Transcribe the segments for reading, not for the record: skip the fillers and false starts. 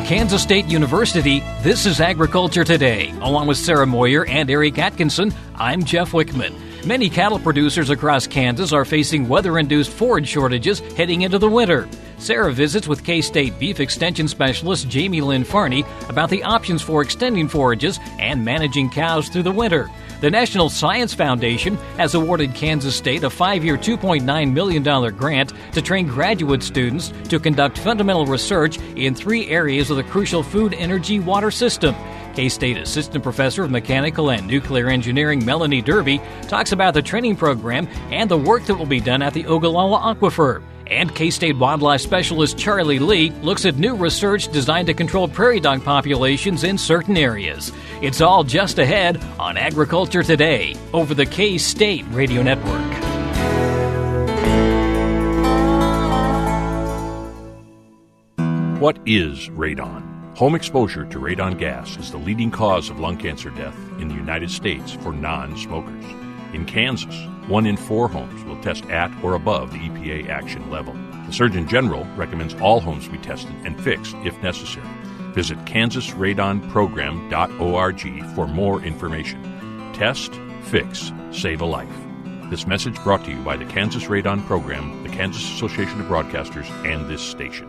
Kansas State University, this is Agriculture Today. Along with Sarah Moyer and Eric Atkinson, I'm Jeff Wichman. Many cattle producers across Kansas are facing weather-induced forage shortages heading into the winter. Sarah visits with K-State Beef Extension Specialist Jamie Lynn Farney about the options for extending forages and managing cows through the winter. The National Science Foundation has awarded Kansas State a 5-year, $2.9 million grant to train graduate students to conduct fundamental research in 3 areas of the crucial food, energy, water system. K-State Assistant Professor of Mechanical and Nuclear Engineering Melanie Derby talks about the training program and the work that will be done at the Ogallala aquifer. And K-State Wildlife Specialist Charlie Lee looks at new research designed to control prairie dog populations in certain areas. It's all just ahead on Agriculture Today over the K-State Radio Network. What is radon? Home exposure to radon gas is the leading cause of lung cancer death in the United States for non-smokers. In Kansas, 1 in 4 homes will test at or above the EPA action level. The Surgeon General recommends all homes be tested and fixed if necessary. Visit kansasradonprogram.org for more information. Test, fix, save a life. This message brought to you by the Kansas Radon Program, the Kansas Association of Broadcasters, and this station.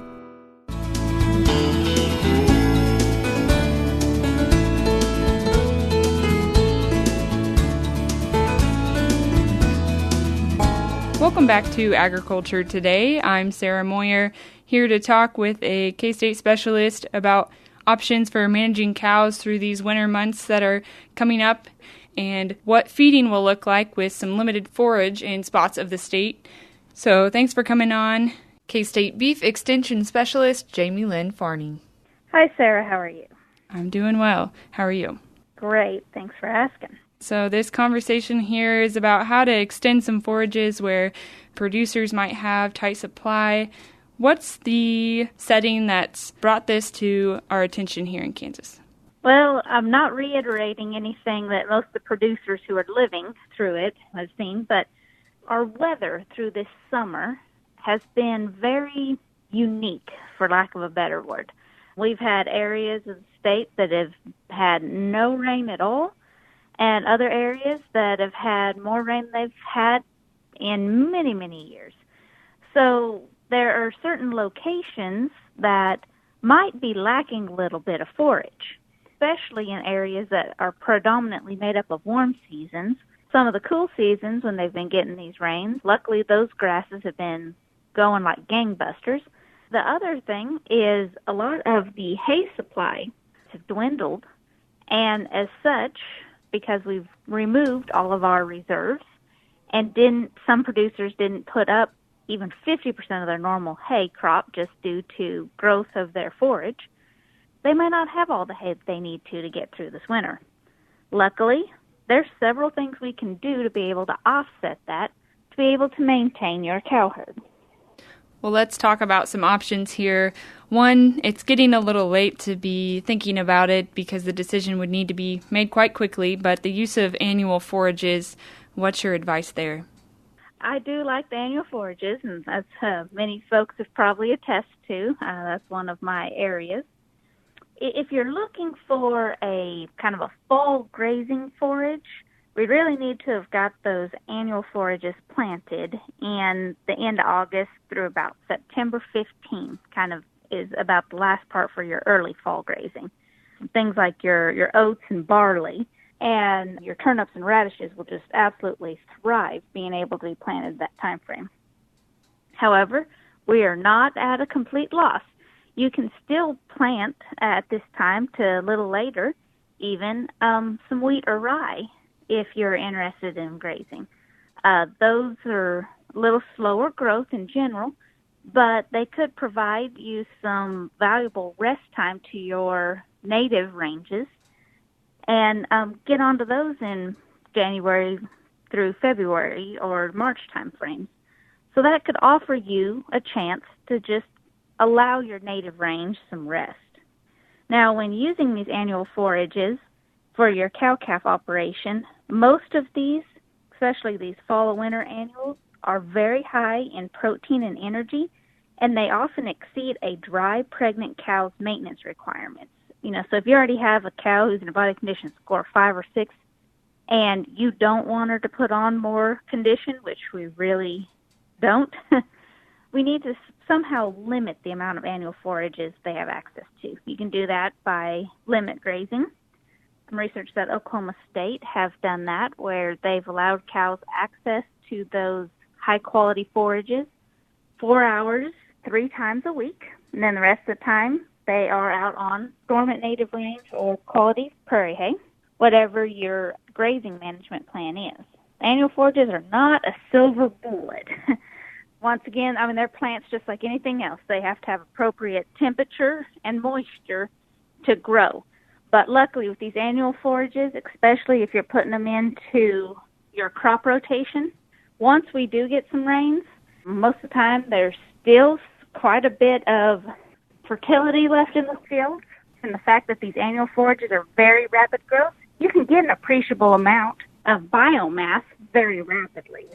Welcome back to Agriculture Today. I'm Sarah Moyer, here to talk with a K-State specialist about options for managing cows through these winter months that are coming up and what feeding will look like with some limited forage in spots of the state. So thanks for coming on, K-State Beef Extension Specialist Jamie Lynn Farney. Hi, Sarah. How are you? I'm doing well. How are you? Great. Thanks for asking. So this conversation here is about how to extend some forages where producers might have tight supply. What's the setting that's brought this to our attention here in Kansas? Well, I'm not reiterating anything that most of the producers who are living through it have seen, but our weather through this summer has been very unique, for lack of a better word. We've had areas of the state that have had no rain at all, and other areas that have had more rain than they've had in many, many years. So there are certain locations that might be lacking a little bit of forage, especially in areas that are predominantly made up of warm seasons. Some of the cool seasons when they've been getting these rains, luckily those grasses have been going like gangbusters. The other thing is a lot of the hay supply has dwindled, and as such, because we've removed all of our reserves and some producers didn't put up even 50% of their normal hay crop just due to growth of their forage, they might not have all the hay that they need to get through this winter. Luckily, there's several things we can do to be able to offset that, to be able to maintain your cow herd. Well, let's talk about some options here. One, it's getting a little late to be thinking about it because the decision would need to be made quite quickly, but the use of annual forages, what's your advice there? I do like the annual forages, and as many folks have probably attested to. That's one of my areas. If you're looking for a kind of a fall grazing forage, we really need to have got those annual forages planted in the end of August through about September 15th, kind of is about the last part for your early fall grazing. Things like your oats and barley and your turnips and radishes will just absolutely thrive being able to be planted that time frame. However, we are not at a complete loss. You can still plant at this time to a little later, even some wheat or rye, if you're interested in grazing. Those are a little slower growth in general, but they could provide you some valuable rest time to your native ranges and get onto those in January through February or March time frames. So that could offer you a chance to just allow your native range some rest. Now, when using these annual forages for your cow-calf operation, most of these, especially these fall-winter annuals, are very high in protein and energy and they often exceed a dry pregnant cow's maintenance requirements. So if you already have a cow who's in a body condition score 5 or 6, and you don't want her to put on more condition, which we really don't, we need to somehow limit the amount of annual forages they have access to. You can do that by limit grazing. Some research at Oklahoma State have done that, where they've allowed cows access to those high-quality forages 4 hours, 3 times a week, and then the rest of the time they are out on dormant native range or quality prairie hay, whatever your grazing management plan is. Annual forages are not a silver bullet. Once again, they're plants just like anything else. They have to have appropriate temperature and moisture to grow. But luckily with these annual forages, especially if you're putting them into your crop rotation, once we do get some rains, most of the time there's still quite a bit of fertility left in the fields. And the fact that these annual forages are very rapid growth, you can get an appreciable amount of biomass very rapidly.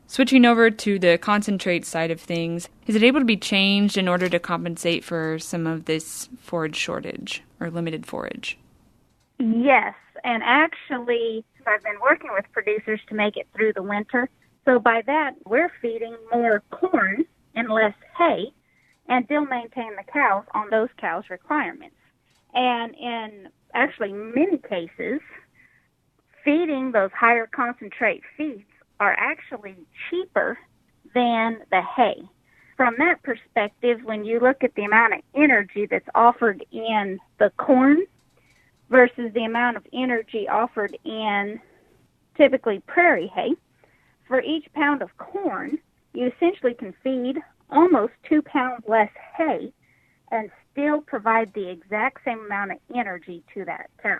Switching over to the concentrate side of things, is it able to be changed in order to compensate for some of this forage shortage or limited forage? Yes, and actually I've been working with producers to make it through the winter. So by that, we're feeding more corn and less hay, and still maintain the cows on those cows' requirements. And in actually many cases, feeding those higher concentrate feeds are actually cheaper than the hay. From that perspective, when you look at the amount of energy that's offered in the corn versus the amount of energy offered in typically prairie hay, for each pound of corn, you essentially can feed almost 2 pounds less hay and still provide the exact same amount of energy to that cow.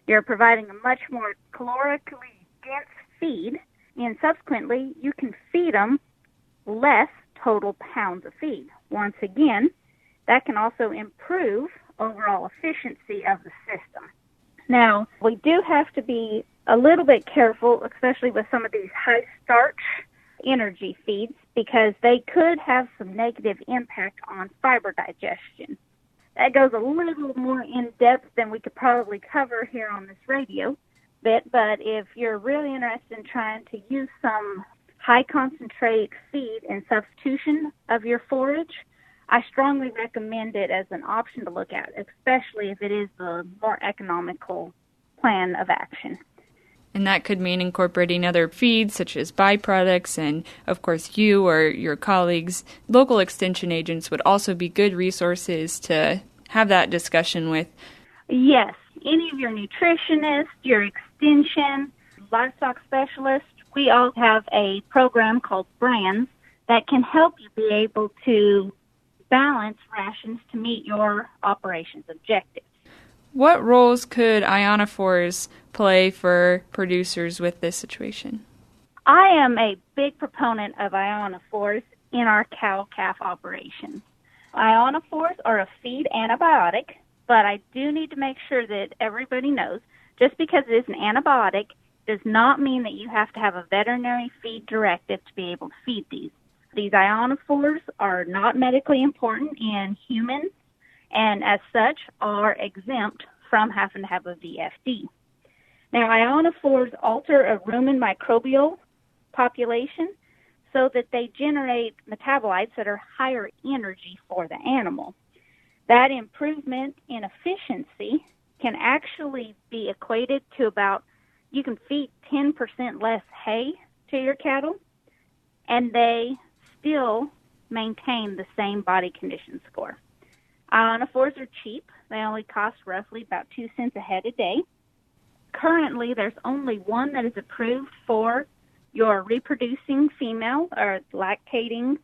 You're providing a much more calorically dense feed, and subsequently you can feed them less total pounds of feed. Once again, that can also improve overall efficiency of the system. Now, we do have to be a little bit careful, especially with some of these high starch energy feeds, because they could have some negative impact on fiber digestion. That goes a little more in depth than we could probably cover here on this radio bit, but if you're really interested in trying to use some high concentrate feed in substitution of your forage, I strongly recommend it as an option to look at, especially if it is the more economical plan of action. And that could mean incorporating other feeds such as byproducts, and of course you or your colleagues, local extension agents would also be good resources to have that discussion with. Yes, any of your nutritionists, your extension, livestock specialists, we all have a program called Brands that can help you be able to balance rations to meet your operations objectives. What roles could ionophores play for producers with this situation? I am a big proponent of ionophores in our cow-calf operations. Ionophores are a feed antibiotic, but I do need to make sure that everybody knows, just because it is an antibiotic does not mean that you have to have a veterinary feed directive to be able to feed these. These ionophores are not medically important in humans, and as such are exempt from having to have a VFD. Now, ionophores alter a rumen microbial population so that they generate metabolites that are higher energy for the animal. That improvement in efficiency can actually be equated to about, you can feed 10% less hay to your cattle, and they still maintain the same body condition score. Ionophores are cheap. They only cost roughly about 2 cents a head a day. Currently, there's only one that is approved for your reproducing female or lactating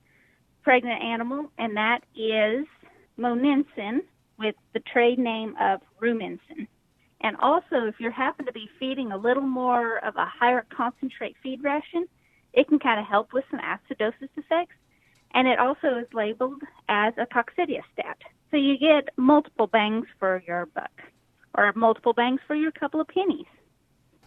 pregnant animal, and that is Monensin with the trade name of Rumensin. And also, if you happen to be feeding a little more of a higher concentrate feed ration, it can kind of help with some acidosis effects. And it also is labeled as a coccidiostat. So you get multiple bangs for your buck, or multiple bangs for your couple of pennies.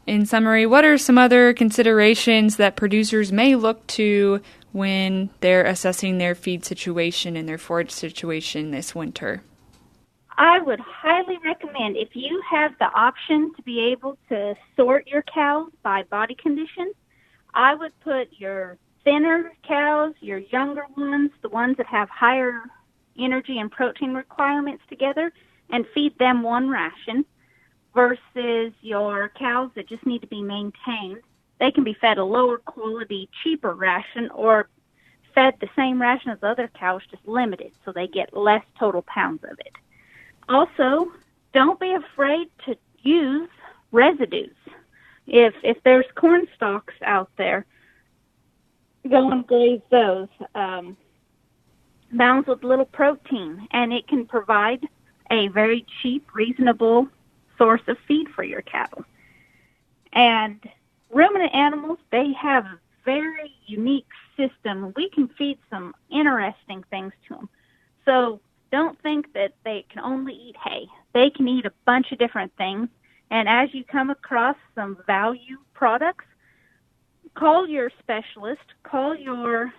In summary, what are some other considerations that producers may look to when they're assessing their feed situation and their forage situation this winter? I would highly recommend, if you have the option to be able to sort your cows by body condition, I would put your thinner cows, your younger ones, the ones that have higher energy and protein requirements together, and feed them one ration, versus your cows that just need to be maintained. They can be fed a lower quality, cheaper ration, or fed the same ration as other cows, just limited, so they get less total pounds of it. Also, don't be afraid to use residues. If there's corn stalks out there, go and glaze those. Bounds with little protein, and it can provide a very cheap, reasonable source of feed for your cattle. And ruminant animals, they have a very unique system. We can feed some interesting things to them. So don't think that they can only eat hay. They can eat a bunch of different things. And as you come across some value products, call your specialist, call your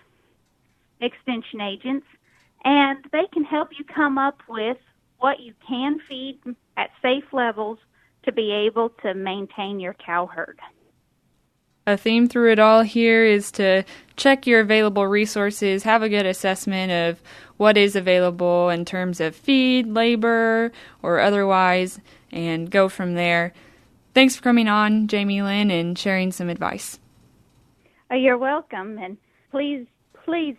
extension agents, and they can help you come up with what you can feed at safe levels to be able to maintain your cow herd. A theme through it all here is to check your available resources, have a good assessment of what is available in terms of feed, labor, or otherwise, and go from there. Thanks for coming on, Jamie Lynn, and sharing some advice. You're welcome, and please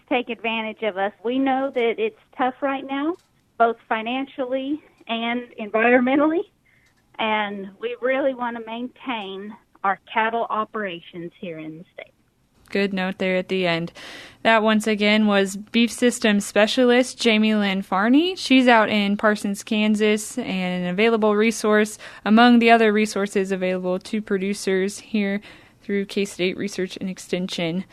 take advantage of us. We know that it's tough right now, both financially and environmentally, and we really want to maintain our cattle operations here in the state. Good note there at the end. That once again was Beef Systems Specialist Jamie Lynn Farney. She's out in Parsons, Kansas, and an available resource among the other resources available to producers here through K-State Research and Extension.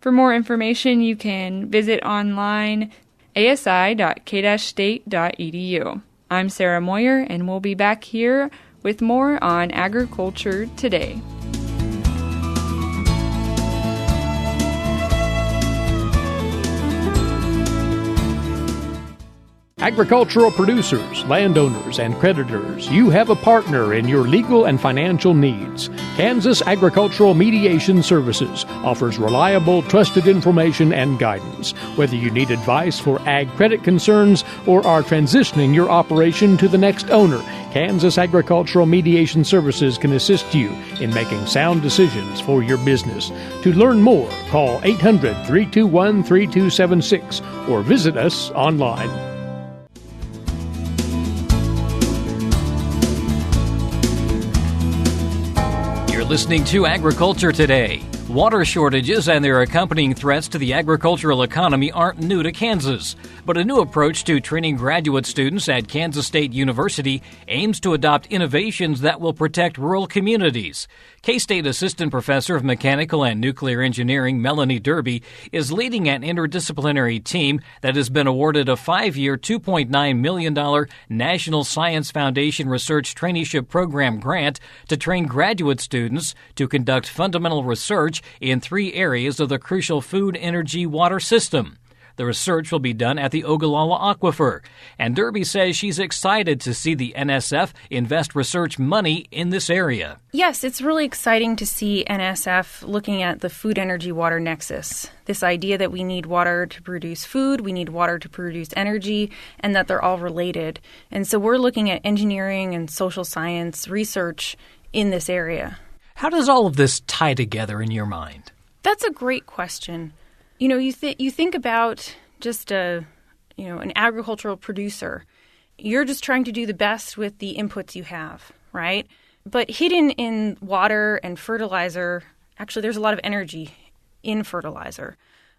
For more information, you can visit online asi.k-state.edu. I'm Sarah Moyer, and we'll be back here with more on Agriculture Today. Agricultural producers, landowners, and creditors, you have a partner in your legal and financial needs. Kansas Agricultural Mediation Services offers reliable, trusted information and guidance. Whether you need advice for ag credit concerns or are transitioning your operation to the next owner, Kansas Agricultural Mediation Services can assist you in making sound decisions for your business. To learn more, call 800-321-3276 or visit us online. Listening to Agriculture Today. Water shortages and their accompanying threats to the agricultural economy aren't new to Kansas, but a new approach to training graduate students at Kansas State University aims to adopt innovations that will protect rural communities. K-State Assistant Professor of Mechanical and Nuclear Engineering Melanie Derby is leading an interdisciplinary team that has been awarded a 5-year, $2.9 million National Science Foundation Research Traineeship Program grant to train graduate students to conduct fundamental research in 3 areas of the crucial food, energy, water system. The research will be done at the Ogallala aquifer, and Derby says she's excited to see the NSF invest research money in this area. Yes, it's really exciting to see NSF looking at the food, energy, water nexus. This idea that we need water to produce food, we need water to produce energy, and that they're all related. And so we're looking at engineering and social science research in this area. How does all of this tie together in your mind? That's a great question. You know, you think about just an agricultural producer. You're just trying to do the best with the inputs you have, right? But hidden in water and fertilizer, actually there's a lot of energy in fertilizer.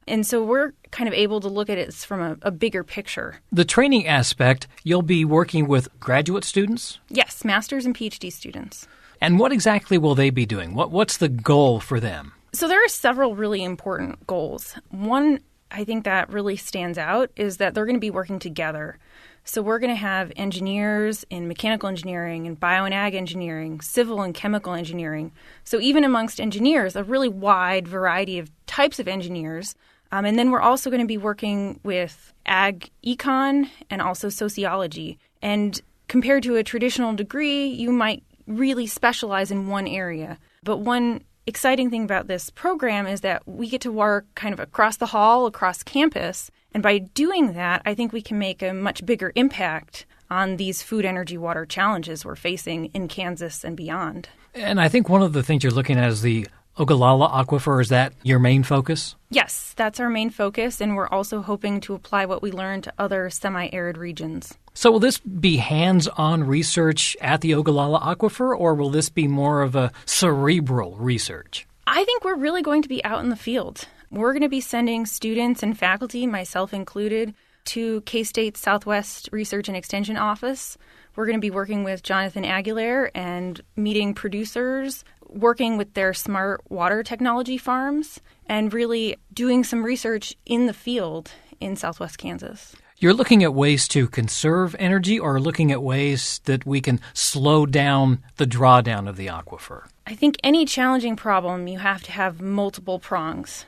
And so we're kind of able to look at it from a bigger picture. The training aspect, you'll be working with graduate students? Yes, master's and PhD students. And what exactly will they be doing? What's the goal for them? So there are several really important goals. One I think that really stands out is that they're going to be working together. So we're going to have engineers in mechanical engineering and bio and ag engineering, civil and chemical engineering. So even amongst engineers, a really wide variety of types of engineers. And then we're also going to be working with ag econ and also sociology. And compared to a traditional degree, you might really specialize in one area. But one exciting thing about this program is that we get to work kind of across the hall, across campus. And by doing that, I think we can make a much bigger impact on these food, energy, water challenges we're facing in Kansas and beyond. And I think one of the things you're looking at is the Ogallala aquifer. Is that your main focus? Yes, that's our main focus, and we're also hoping to apply what we learned to other semi-arid regions. So will this be hands-on research at the Ogallala aquifer, or will this be more of a cerebral research? I think we're really going to be out in the field. We're going to be sending students and faculty, myself included, to K-State's Southwest Research and Extension Office. We're going to be working with Jonathan Aguilar and meeting producers, working with their smart water technology farms, and really doing some research in the field in Southwest Kansas. You're looking at ways to conserve energy or looking at ways that we can slow down the drawdown of the aquifer? I think any challenging problem, you have to have multiple prongs.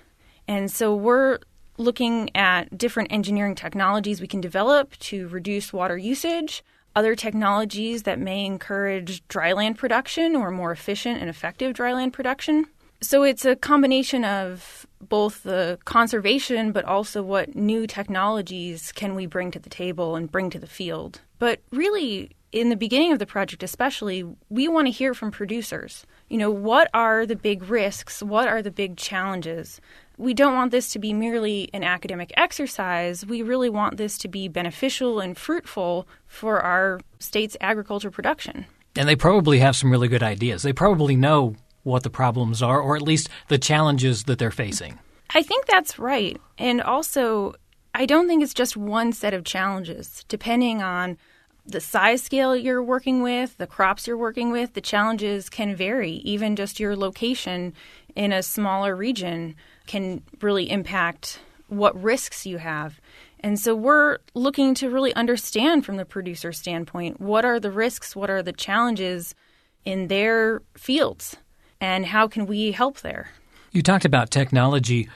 And so we're looking at different engineering technologies we can develop to reduce water usage, other technologies that may encourage dryland production or more efficient and effective dryland production. So it's a combination of both the conservation but also what new technologies can we bring to the table and bring to the field. But really, in the beginning of the project especially, we want to hear from producers. What are the big risks? What are the big challenges? We don't want this to be merely an academic exercise. We really want this to be beneficial and fruitful for our state's agriculture production. And they probably have some really good ideas. They probably know what the problems are, or at least the challenges that they're facing. I think that's right. And also, I don't think it's just one set of challenges. Depending on the size scale you're working with, the crops you're working with, the challenges can vary. Even just your location in a smaller region can really impact what risks you have. And so we're looking to really understand from the producer standpoint, what are the risks, what are the challenges in their fields, and how can we help there? You talked about technology.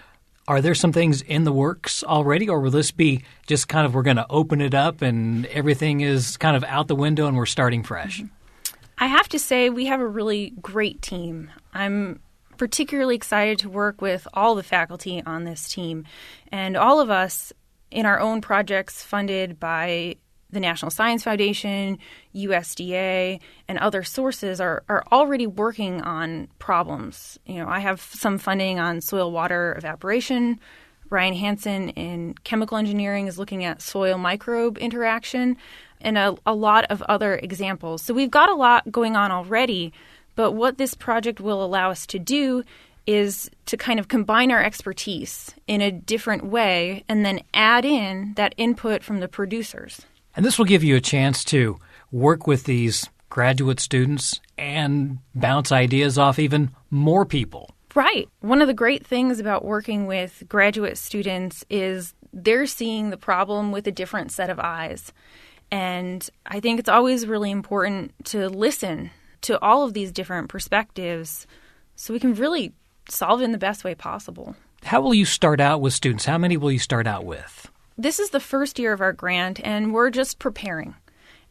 Are there some things in the works already, or will this be just kind of we're going to open it up and everything is kind of out the window and we're starting fresh? I have to say we have a really great team. I'm particularly excited to work with all the faculty on this team. And all of us in our own projects funded by the National Science Foundation, USDA, and other sources are already working on problems. I have some funding on soil water evaporation. Ryan Hansen in chemical engineering is looking at soil microbe interaction, and a lot of other examples. So we've got a lot going on already, but what this project will allow us to do is to kind of combine our expertise in a different way and then add in that input from the producers. And this will give you a chance to work with these graduate students and bounce ideas off even more people. Right. One of the great things about working with graduate students is they're seeing the problem with a different set of eyes. And I think it's always really important to listen to all of these different perspectives so we can really solve it in the best way possible. How will you start out with students? How many will you start out with? This is the first year of our grant, and we're just preparing.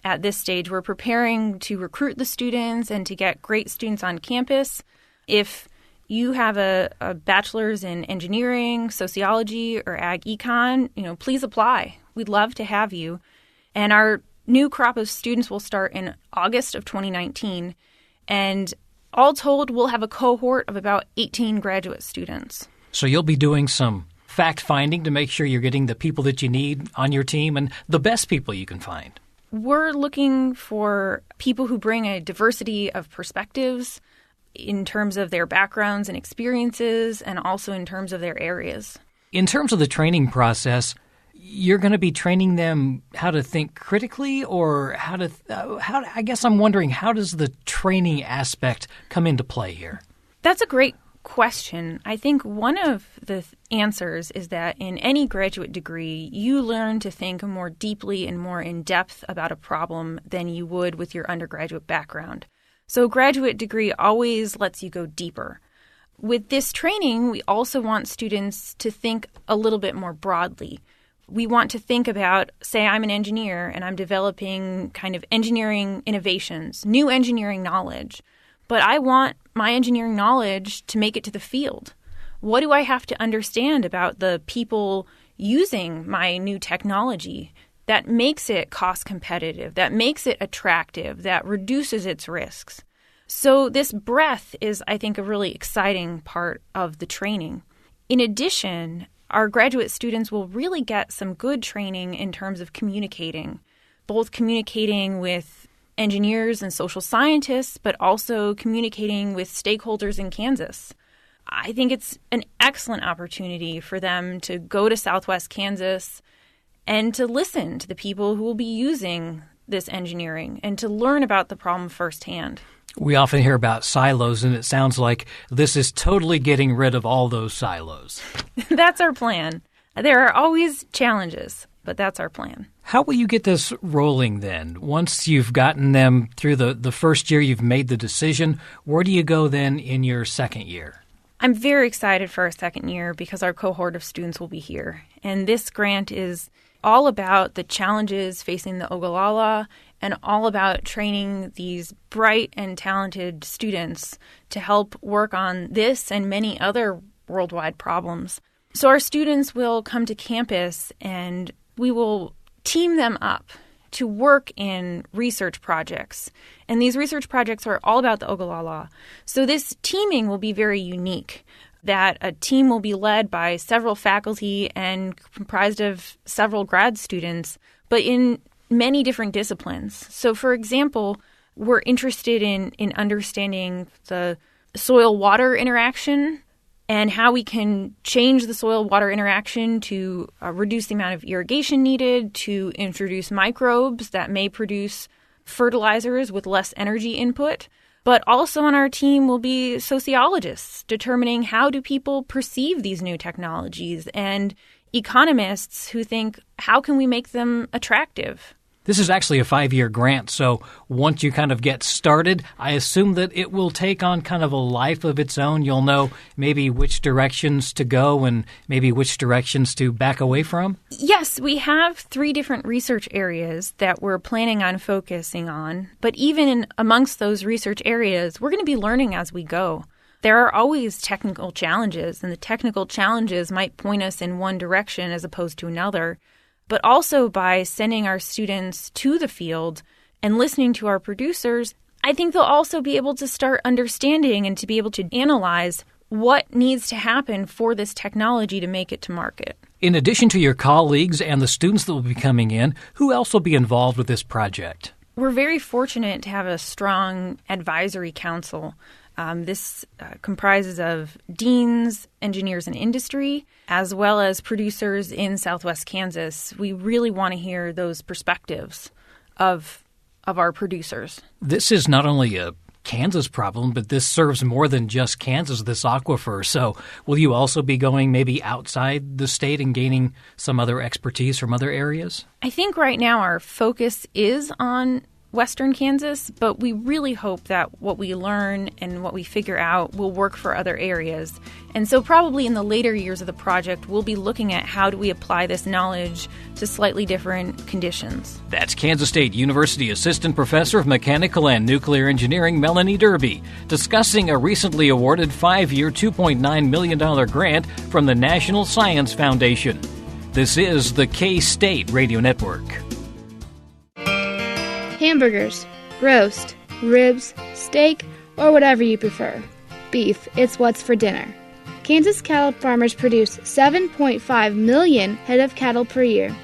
At this stage, we're preparing to recruit the students and to get great students on campus. If you have a bachelor's in engineering, sociology, or ag econ, please apply. We'd love to have you. And our new crop of students will start in August of 2019. And all told, we'll have a cohort of about 18 graduate students. So you'll be doing some fact-finding to make sure you're getting the people that you need on your team and the best people you can find. We're looking for people who bring a diversity of perspectives in terms of their backgrounds and experiences and also in terms of their areas. In terms of the training process, you're going to be training them how to think critically or I guess I'm wondering, how does the training aspect come into play here? That's a great question, I think one of the answers is that in any graduate degree, you learn to think more deeply and more in depth about a problem than you would with your undergraduate background. So a graduate degree always lets you go deeper. With this training, we also want students to think a little bit more broadly. We want to think about, say I'm an engineer and I'm developing kind of engineering innovations, new engineering knowledge, but I want my engineering knowledge to make it to the field. What do I have to understand about the people using my new technology that makes it cost competitive, that makes it attractive, that reduces its risks? So this breadth is, I think, a really exciting part of the training. In addition, our graduate students will really get some good training in terms of communicating, both communicating with engineers and social scientists, but also communicating with stakeholders in Kansas. I think it's an excellent opportunity for them to go to Southwest Kansas and to listen to the people who will be using this engineering and to learn about the problem firsthand. We often hear about silos, and it sounds like this is totally getting rid of all those silos. That's our plan. There are always challenges, but that's our plan. How will you get this rolling then? Once you've gotten them through the first year, you've made the decision, where do you go then in your second year? I'm very excited for our second year because our cohort of students will be here. And this grant is all about the challenges facing the Ogallala and all about training these bright and talented students to help work on this and many other worldwide problems. So our students will come to campus and we will team them up to work in research projects. And these research projects are all about the Ogallala. So this teaming will be very unique, that a team will be led by several faculty and comprised of several grad students, but in many different disciplines. So, for example, we're interested in understanding the soil-water interaction and how we can change the soil-water interaction to reduce the amount of irrigation needed, to introduce microbes that may produce fertilizers with less energy input. But also on our team will be sociologists determining how do people perceive these new technologies, and economists who think, how can we make them attractive? This is actually a 5-year grant, so once you kind of get started, I assume that it will take on kind of a life of its own. You'll know maybe which directions to go and maybe which directions to back away from? Yes, we have 3 different research areas that we're planning on focusing on, but even amongst those research areas, we're going to be learning as we go. There are always technical challenges, and the technical challenges might point us in one direction as opposed to another. But also by sending our students to the field and listening to our producers, I think they'll also be able to start understanding and to be able to analyze what needs to happen for this technology to make it to market. In addition to your colleagues and the students that will be coming in, who else will be involved with this project? We're very fortunate to have a strong advisory council. This comprises of deans, engineers in industry, as well as producers in Southwest Kansas. We really want to hear those perspectives of our producers. This is not only a Kansas problem, but this serves more than just Kansas, this aquifer. So will you also be going maybe outside the state and gaining some other expertise from other areas? I think right now our focus is on Western Kansas, but we really hope that what we learn and what we figure out will work for other areas. And so probably in the later years of the project, we'll be looking at how do we apply this knowledge to slightly different conditions. That's Kansas State University Assistant Professor of Mechanical and Nuclear Engineering, Melanie Derby, discussing a recently awarded 5-year, $2.9 million grant from the National Science Foundation. This is the K-State Radio Network. Hamburgers, roast, ribs, steak, or whatever you prefer. Beef, it's what's for dinner. Kansas cattle farmers produce 7.5 million head of cattle per year.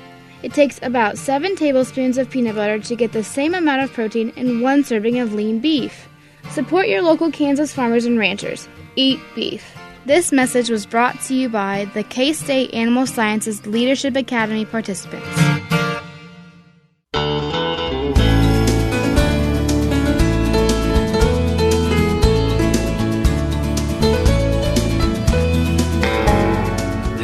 It takes about 7 tablespoons of peanut butter to get the same amount of protein in 1 serving of lean beef. Support your local Kansas farmers and ranchers. Eat beef. This message was brought to you by the K-State Animal Sciences Leadership Academy participants.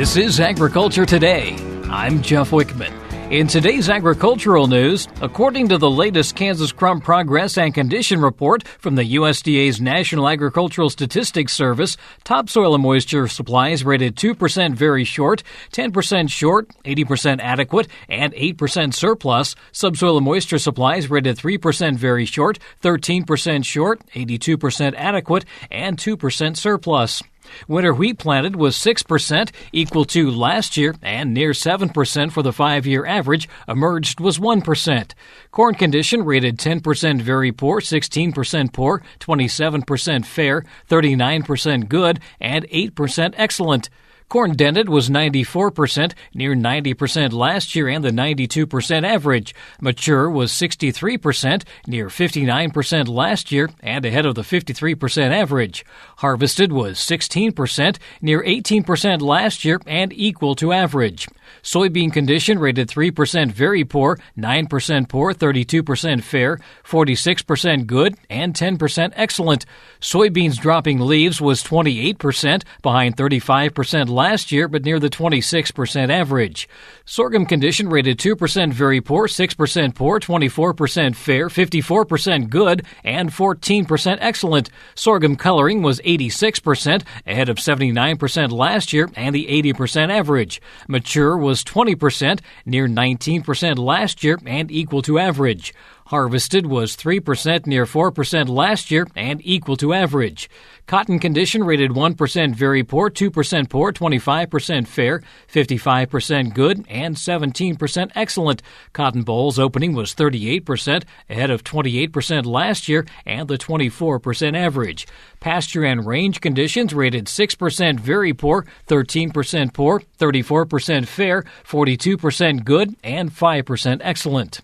This is Agriculture Today. I'm Jeff Wickman. In today's agricultural news, according to the latest Kansas Crop Progress and Condition Report from the USDA's National Agricultural Statistics Service, topsoil and moisture supplies rated 2% very short, 10% short, 80% adequate, and 8% surplus. Subsoil and moisture supplies rated 3% very short, 13% short, 82% adequate, and 2% surplus. Winter wheat planted was 6%, equal to last year, and near 7% for the 5-year average. Emerged was 1%. Corn condition rated 10% very poor, 16% poor, 27% fair, 39% good, and 8% excellent. Corn dented was 94%, near 90% last year and the 92% average. Mature was 63%, near 59% last year and ahead of the 53% average. Harvested was 16%, near 18% last year and equal to average. Soybean condition rated 3% very poor, 9% poor, 32% fair, 46% good, and 10% excellent. Soybeans dropping leaves was 28%, behind 35% last year, but near the 26% average. Sorghum condition rated 2% very poor, 6% poor, 24% fair, 54% good, and 14% excellent. Sorghum coloring was 86%, ahead of 79% last year and the 80% average. Mature was 20%, near 19% last year and equal to average. Harvested was 3%, near 4% last year, and equal to average. Cotton condition rated 1% very poor, 2% poor, 25% fair, 55% good, and 17% excellent. Cotton bolls opening was 38%, ahead of 28% last year and the 24% average. Pasture and range conditions rated 6% very poor, 13% poor, 34% fair, 42% good, and 5% excellent.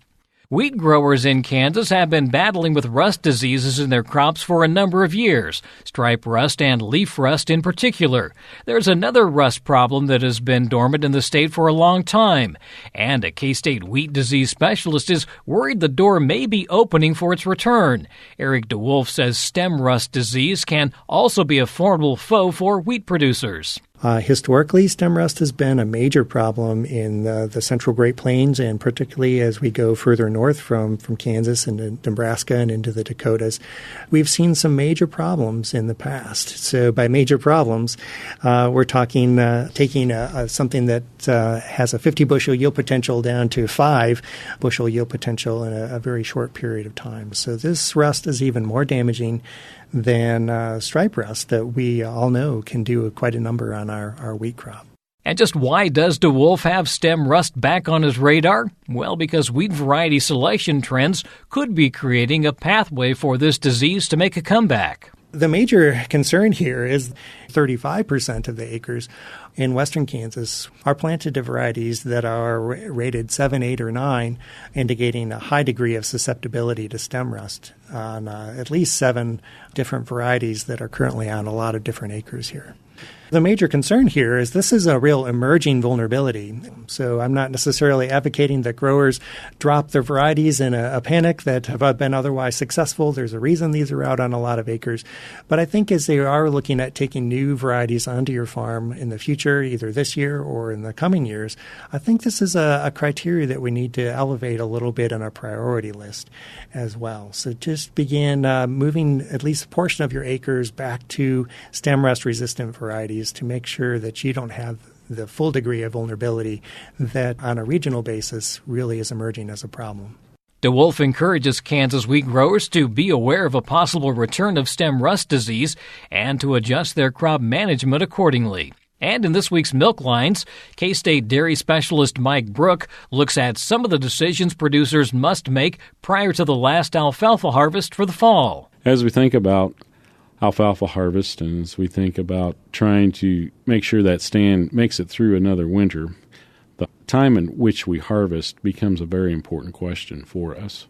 Wheat growers in Kansas have been battling with rust diseases in their crops for a number of years, stripe rust and leaf rust in particular. There's another rust problem that has been dormant in the state for a long time, and a K-State wheat disease specialist is worried the door may be opening for its return. Eric DeWolf says stem rust disease can also be a formidable foe for wheat producers. Historically, stem rust has been a major problem in the central Great Plains, and particularly as we go further north from Kansas into Nebraska and into the Dakotas. We've seen some major problems in the past. So by major problems, we're talking taking something that has a 50-bushel yield potential down to 5-bushel yield potential in a very short period of time. So this rust is even more damaging than stripe rust that we all know can do quite a number on our wheat crop. And just why does DeWolf have stem rust back on his radar? Well, because wheat variety selection trends could be creating a pathway for this disease to make a comeback. The major concern here is 35% of the acres in western Kansas are planted to varieties that are rated 7, 8, or 9, indicating a high degree of susceptibility to stem rust on at least 7 different varieties that are currently on a lot of different acres here. The major concern here is this is a real emerging vulnerability. So I'm not necessarily advocating that growers drop their varieties in a panic that have been otherwise successful. There's a reason these are out on a lot of acres. But I think as they are looking at taking new varieties onto your farm in the future, either this year or in the coming years, I think this is a criteria that we need to elevate a little bit on our priority list as well. So just begin moving at least a portion of your acres back to stem rust resistant varieties to make sure that you don't have the full degree of vulnerability that on a regional basis really is emerging as a problem. DeWolf encourages Kansas wheat growers to be aware of a possible return of stem rust disease and to adjust their crop management accordingly. And in this week's Milk Lines, K-State dairy specialist Mike Brook looks at some of the decisions producers must make prior to the last alfalfa harvest for the fall. As we think about alfalfa harvest, and as we think about trying to make sure that stand makes it through another winter, the time in which we harvest becomes a very important question for us.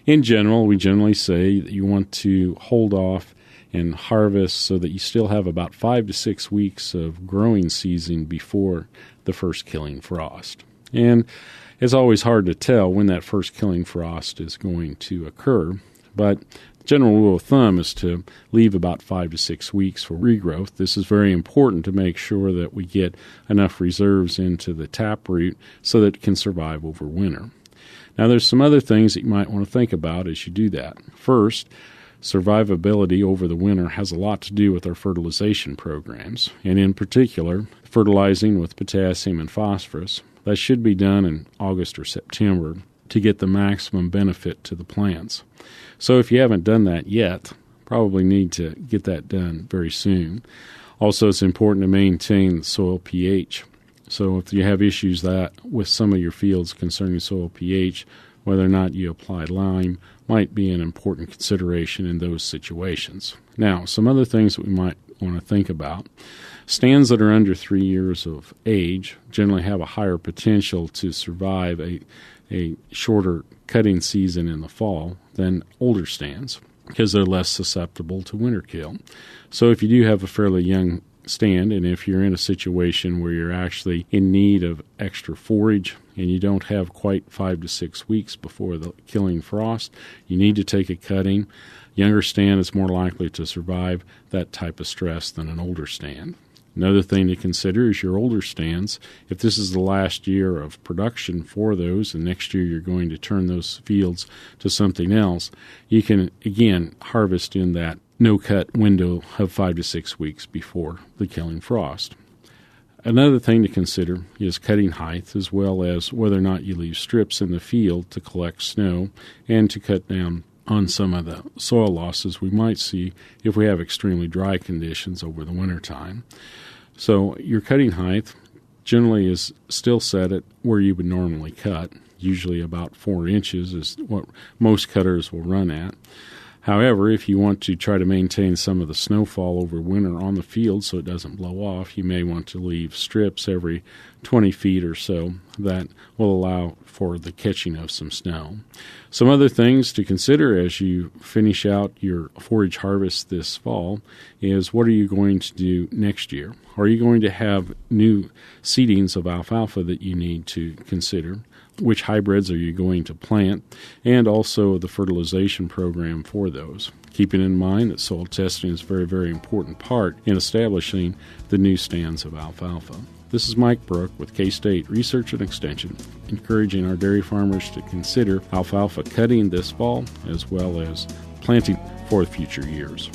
In general, we generally say that you want to hold off and harvest so that you still have about 5 to 6 weeks of growing season before the first killing frost. And it's always hard to tell when that first killing frost is going to occur. But general rule of thumb is to leave about 5 to 6 weeks for regrowth. This is very important to make sure that we get enough reserves into the taproot so that it can survive over winter. Now, there's some other things that you might want to think about as you do that. First, survivability over the winter has a lot to do with our fertilization programs, and in particular, fertilizing with potassium and phosphorus. That should be done in August or September to get the maximum benefit to the plants. So if you haven't done that yet, probably need to get that done very soon. Also, it's important to maintain the soil pH. So if you have issues with some of your fields concerning soil pH, whether or not you apply lime might be an important consideration in those situations. Now, some other things that we might want to think about. Stands that are under 3 years of age generally have a higher potential to survive a shorter cutting season in the fall than older stands because they're less susceptible to winter kill. So if you do have a fairly young stand, and if you're in a situation where you're actually in need of extra forage and you don't have quite 5 to 6 weeks before the killing frost, you need to take a cutting. Younger stand is more likely to survive that type of stress than an older stand. Another thing to consider is your older stands. If this is the last year of production for those, and next year you're going to turn those fields to something else, you can, again, harvest in that no-cut window of 5 to 6 weeks before the killing frost. Another thing to consider is cutting height, as well as whether or not you leave strips in the field to collect snow and to cut down on some of the soil losses we might see if we have extremely dry conditions over the wintertime. So your cutting height generally is still set at where you would normally cut. Usually about 4 inches is what most cutters will run at. However, if you want to try to maintain some of the snowfall over winter on the field so it doesn't blow off, you may want to leave strips every 20 feet or so that will allow for the catching of some snow. Some other things to consider as you finish out your forage harvest this fall is what are you going to do next year? Are you going to have new seedings of alfalfa that you need to consider? Which hybrids are you going to plant? And also the fertilization program for those. Keeping in mind that soil testing is a very, very important part in establishing the new stands of alfalfa. This is Mike Brook with K-State Research and Extension, encouraging our dairy farmers to consider alfalfa cutting this fall as well as planting for future years.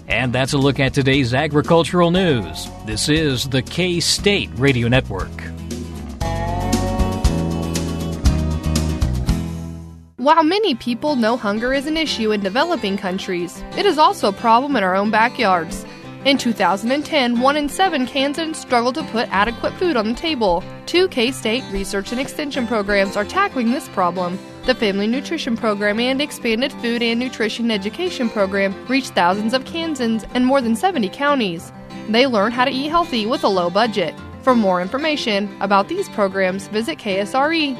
And that's a look at today's agricultural news. This is the K-State Radio Network. While many people know hunger is an issue in developing countries, it is also a problem in our own backyards. In 2010, 1 in 7 Kansans struggled to put adequate food on the table. 2 K-State Research and Extension programs are tackling this problem. The Family Nutrition Program and Expanded Food and Nutrition Education Program reach thousands of Kansans in more than 70 counties. They learn how to eat healthy with a low budget. For more information about these programs, visit ksre.ksu.edu.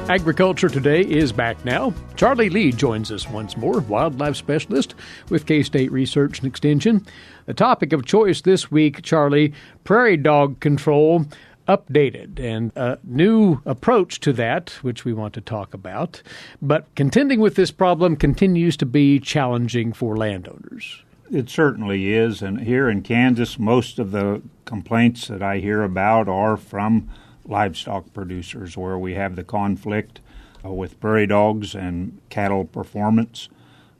Agriculture Today is back now. Charlie Lee joins us once more, wildlife specialist with K-State Research and Extension. The topic of choice this week, Charlie, Prairie Dog Control updated, and a new approach to that, which we want to talk about. But contending with this problem continues to be challenging for landowners. It certainly is, and here in Kansas, most of the complaints that I hear about are from livestock producers, where we have the conflict with prairie dogs and cattle performance.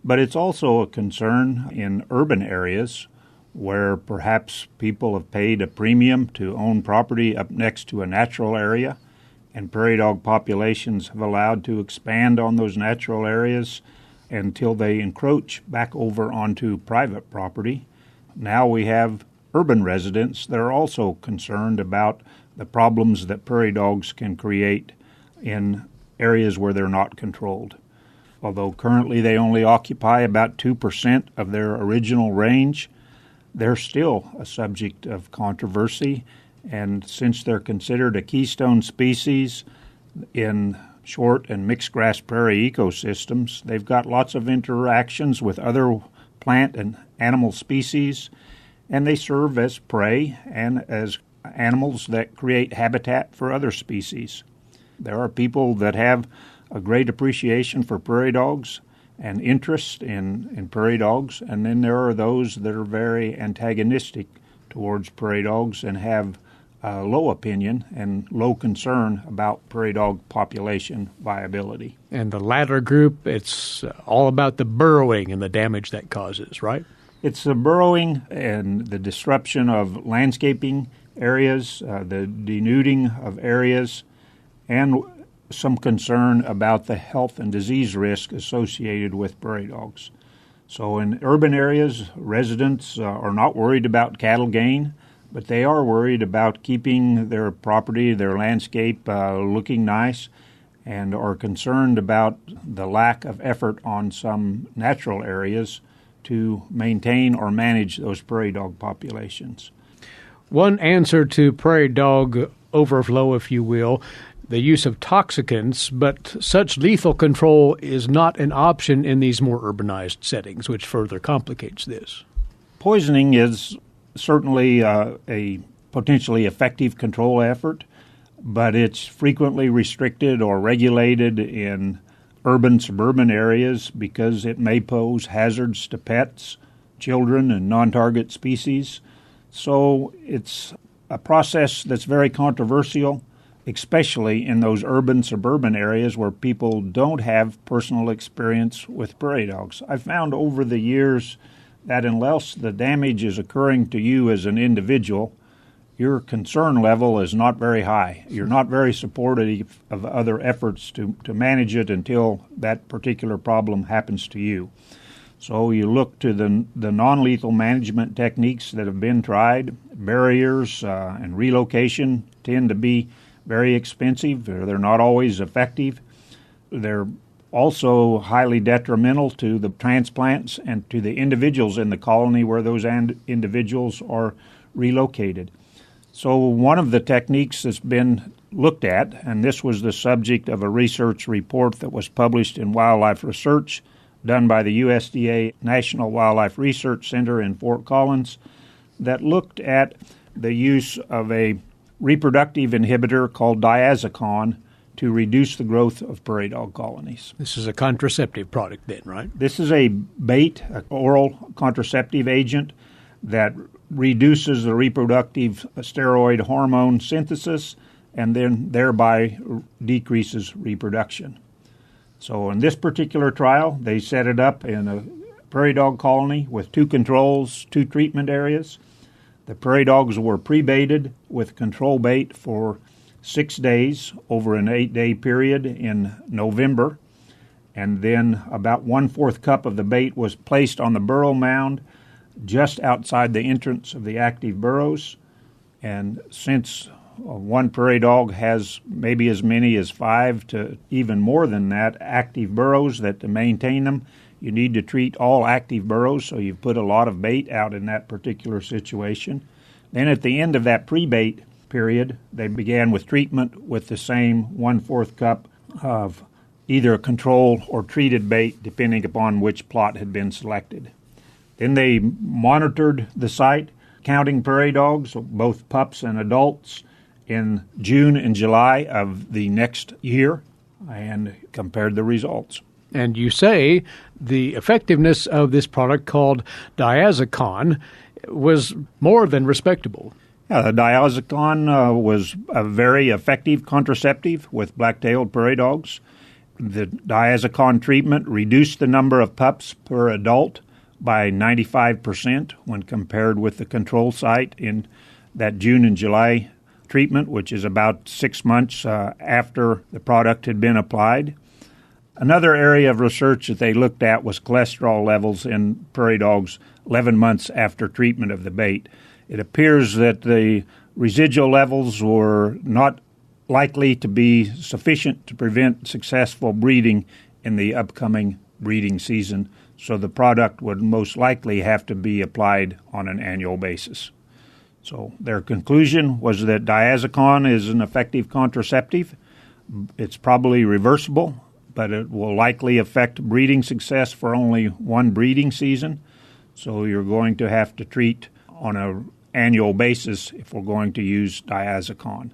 But it's also a concern in urban areas where perhaps people have paid a premium to own property up next to a natural area, and prairie dog populations have allowed to expand on those natural areas until they encroach back over onto private property. Now we have urban residents that are also concerned about the problems that prairie dogs can create in areas where they're not controlled. Although currently they only occupy about 2% of their original range, they're still a subject of controversy, and since they're considered a keystone species in short and mixed grass prairie ecosystems, they've got lots of interactions with other plant and animal species, and they serve as prey and as animals that create habitat for other species. There are people that have a great appreciation for prairie dogs and interest in prairie dogs, and then there are those that are very antagonistic towards prairie dogs and have low opinion and low concern about prairie dog population viability. And the latter group, it's all about the burrowing and the damage that causes, right? It's the burrowing and the disruption of landscaping areas, the denuding of areas, and some concern about the health and disease risk associated with prairie dogs. So in urban areas, residents are not worried about cattle gain, but they are worried about keeping their property, their landscape looking nice, and are concerned about the lack of effort on some natural areas to maintain or manage those prairie dog populations. One answer to prairie dog overflow, if you will, the use of toxicants, but such lethal control is not an option in these more urbanized settings, which further complicates this. Poisoning is certainly a potentially effective control effort, but it's frequently restricted or regulated in urban, suburban areas because it may pose hazards to pets, children, and non-target species. So it's a process that's very controversial, especially in those urban, suburban areas where people don't have personal experience with prairie dogs. I've found over the years that unless the damage is occurring to you as an individual, your concern level is not very high. You're not very supportive of other efforts to manage it until that particular problem happens to you. So you look to the non-lethal management techniques that have been tried. Barriers and relocation tend to be very expensive. They're not always effective. They're also highly detrimental to the transplants and to the individuals in the colony where those individuals are relocated. So one of the techniques that's been looked at, and this was the subject of a research report that was published in Wildlife Research done by the USDA National Wildlife Research Center in Fort Collins, that looked at the use of a reproductive inhibitor called diazepam to reduce the growth of prairie dog colonies. This is a contraceptive product then, right? This is a bait, an oral contraceptive agent that reduces the reproductive steroid hormone synthesis and then thereby decreases reproduction. So in this particular trial, they set it up in a prairie dog colony with 2 controls, 2 treatment areas. The prairie dogs were pre-baited with control bait for 6 days over an 8-day period in November, and then about 1/4 cup of the bait was placed on the burrow mound just outside the entrance of the active burrows. And since one prairie dog has maybe as many as 5 to even more than that active burrows, that to maintain them, you need to treat all active burrows, so you've put a lot of bait out in that particular situation. Then at the end of that pre-bait period, they began with treatment with the same 1/4 cup of either a control or treated bait, depending upon which plot had been selected. Then they monitored the site, counting prairie dogs, both pups and adults, in June and July of the next year, and compared the results. And you say the effectiveness of this product called diazepam was more than respectable. Yeah, the diazepam was a very effective contraceptive with black-tailed prairie dogs. The diazepam treatment reduced the number of pups per adult by 95% when compared with the control site in that June and July treatment, which is about 6 months after the product had been applied. Another area of research that they looked at was cholesterol levels in prairie dogs 11 months after treatment of the bait. It appears that the residual levels were not likely to be sufficient to prevent successful breeding in the upcoming breeding season, so the product would most likely have to be applied on an annual basis. So their conclusion was that diazepam is an effective contraceptive. It's probably reversible, but it will likely affect breeding success for only one breeding season. So you're going to have to treat on an annual basis if we're going to use diazepam.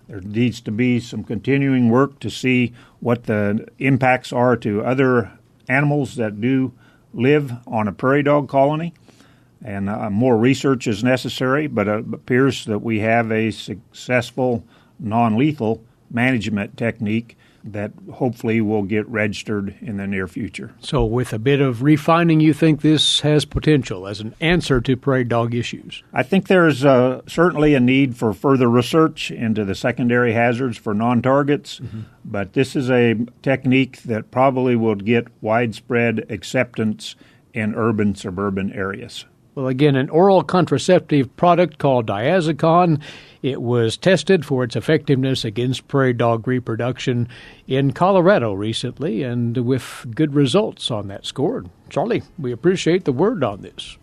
There needs to be some continuing work to see what the impacts are to other animals that do live on a prairie dog colony. And more research is necessary, but it appears that we have a successful non-lethal management technique that hopefully will get registered in the near future. So with a bit of refining, you think this has potential as an answer to prairie dog issues? I think there's certainly a need for further research into the secondary hazards for non-targets, but this is a technique that probably will get widespread acceptance in urban, suburban areas. Well, again, an oral contraceptive product called diazepam. It was tested for its effectiveness against prairie dog reproduction in Colorado recently, and with good results on that score. Charlie, we appreciate the word on this.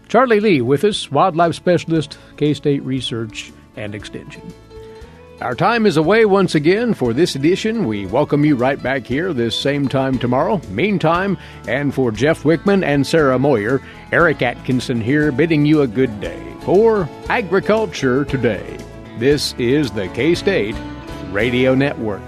Charlie Lee with us, wildlife specialist, K-State Research and Extension. Our time is away once again for this edition. We welcome you right back here this same time tomorrow. Meantime, and for Jeff Wichman and Sarah Moyer, Eric Atkinson here bidding you a good day for Agriculture Today. This is the K-State Radio Network.